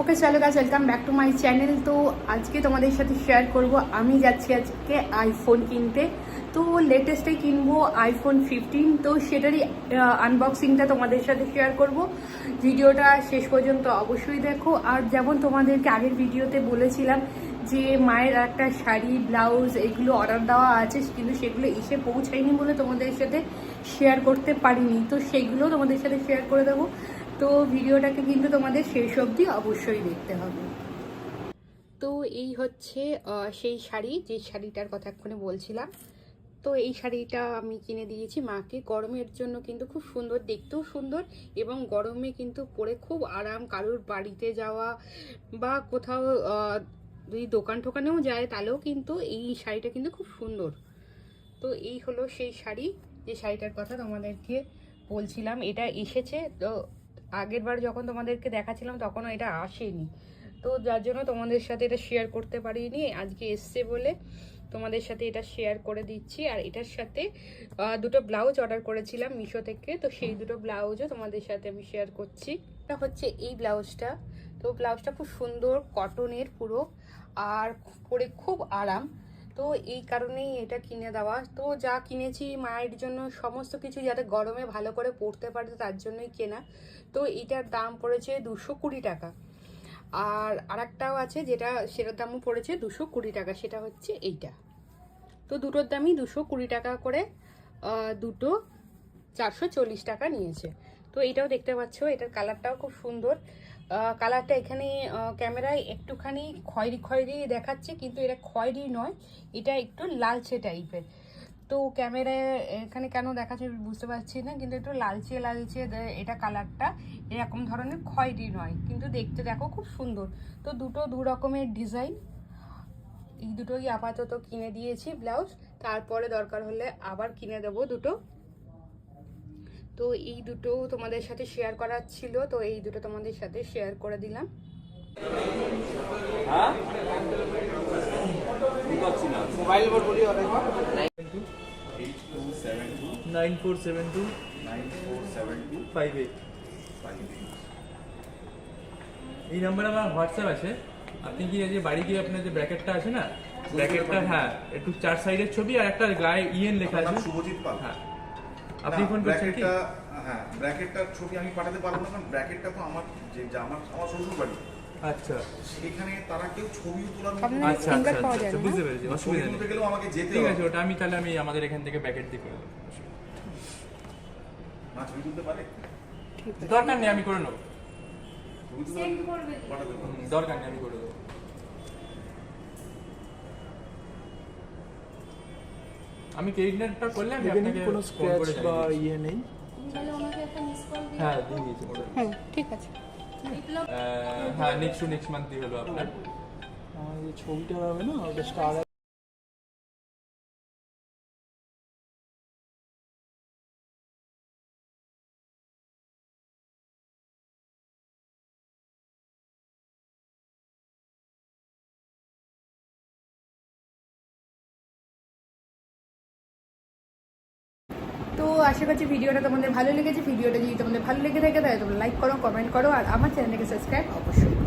ওকে চলো গাছ, welcome back to my channel. তো আজকে তোমাদের সাথে শেয়ার করব আমি যাচ্ছি আজকে আইফোন কিনতে। তো লেটেস্টে কিনবো আইফোন 15। তো সেটারই আনবক্সিংটা তোমাদের সাথে শেয়ার করব। ভিডিওটা শেষ পর্যন্ত অবশ্যই দেখো। আর যেমন তোমাদেরকে আগের ভিডিওতে বলেছিলাম যে মায়ের একটা শাড়ি, ব্লাউজ এগুলো অর্ডার দেওয়া আছে, কিন্তু সেগুলো এসে পৌঁছায়নি বলে তোমাদের সাথে শেয়ার করতে পারিনি। তো সেইগুলো তোমাদের সাথে শেয়ার করে দেবো। তো ভিডিওটাকে কিন্তু তোমাদের শেষ অবধি অবশ্যই দেখতে হবে। তো এই হচ্ছে সেই শাড়ি, যে শাড়িটার কথা এক্ষুনি বলছিলাম। তো এই শাড়িটা আমি কিনে দিয়েছি মাকে গরমের জন্য, কিন্তু খুব সুন্দর, দেখতেও সুন্দর এবং গরমে কিন্তু পরে খুব আরাম। কারোর বাড়িতে যাওয়া বা কোথাও যদি দোকান টোকানেও যায় তাহলেও কিন্তু এই শাড়িটা কিন্তু খুব সুন্দর। তো এই হলো সেই শাড়ি, যে শাড়িটার কথা তোমাদেরকে বলছিলাম। এটা এসেছে, তো আগের বার যখন তোমাদেরকে দেখাচ্ছিলাম তখনও এটা আসেনি, তো যার জন্য তোমাদের সাথে এটা শেয়ার করতে পারিনি। আজকে এসছে বলে তোমাদের সাথে এটা শেয়ার করে দিচ্ছি। আর এটার সাথে দুটো ব্লাউজ অর্ডার করেছিলাম মিশো থেকে, তো সেই দুটো ব্লাউজও তোমাদের সাথে আমি শেয়ার করছি। এটা হচ্ছে এই ব্লাউজটা। তো ব্লাউজটা খুব সুন্দর, কটনের পুরো, আর পরে খুব আরাম। তো এই কারণেই এটা কিনে দেওয়া। তো যা কিনেছি মায়ের জন্য সমস্ত কিছু যাতে গরমে ভালো করে পরতে পারে তার জন্যই কেনা। তো এটার দাম পড়েছে 220 টাকা। আর আরেকটাও আছে যেটা, সেটার দামও পড়েছে 220 টাকা, সেটা হচ্ছে এইটা। তো দুটোর দামই 220 টাকা করে, দুটো 440 টাকা নিয়েছে। তো এইটাও দেখতে পাচ্ছ, এটার কালারটাও খুব সুন্দর। কালারটা এখানে ক্যামেরায় একটুখানি খয়েরি খয়েরি দেখাচ্ছে, কিন্তু এটা খয়েরি নয়, এটা একটু লালচে টাইপের। তো ক্যামেরায় এখানে কেন দেখাচ্ছে বুঝতে পারছি না, কিন্তু একটু লালচে লালচে এটা কালারটা, এরকম ধরনের খয়েরি নয়, কিন্তু দেখতে দেখো খুব সুন্দর। তো দুটো দু রকমের ডিজাইন, এই দুটোই আপাতত কিনে দিয়েছি ব্লাউজ, তারপরে দরকার হলে আবার কিনে দেবো দুটো। তো এই দুটো তোমাদের সাথে শেয়ার করার ছিল, তো এই দুটো তোমাদের সাথে শেয়ার করে দিলাম। মোবাইল নম্বর বলি, 9472947258 এই নাম্বারে আমার হোয়াটসঅ্যাপ আছে। আপনি কি যে বাড়ি গিয়ে আপনার যে ব্র্যাকেটটা আছে না, ব্র্যাকেটটা, হ্যাঁ, একটু 4 সাইডের ছবি আর একটা গায়ে ইএন লেখা আছে, শুভজিৎ পাল। হ্যাঁ, আপনি ফোন করছেন কি? হ্যাঁ, ব্র্যাকেটটার ছবি আমি পাঠাতে পারবো না, কারণ ব্র্যাকেটটা তো আমার যে আমার শ্বশুর বাড়ি। আচ্ছা, সেখানে তারা কেউ ছবিও তোলার আচ্ছা আচ্ছা আচ্ছা, বুঝতে পেরেছি, অসুবিধা নেই। গেলেও আমাকে যেতে ঠিক হবে। আছে, ওটা আমি তাহলে আমাদের এখান থেকে ব্র্যাকেট দিয়ে করে দেবো। না, ছবি তুলতে পারে, দরকার নেই, আমি করে নেবো। ছবি তুলতে পাঠাতে পারবো। দরকার নেই, আমি করে দেবো। আমি ক্রেডিটটা করলে আমি আপনাকে কোনো ফোন স্ক্র্যাচ করে বা জানিয়ে দিচ্ছি। ইয়ে নেই। হ্যাঁ, দিয়ে দিয়েছি। ঠিক আছে। হ্যাঁ, নেক্সট মান্থ দিয়ে হলো আপনার। আমার যে ছবিটা হবে না, ওটা স্টার। তো আশা করছি ভিডিওটা তোমাদের ভালো লেগেছে। ভিডিওটা যদি তোমাদের ভালো লেগে থাকে তাহলে তোমরা লাইক করো, কমেন্ট করো, আর আমার চ্যানেলকে সাবস্ক্রাইব অবশ্যই করো।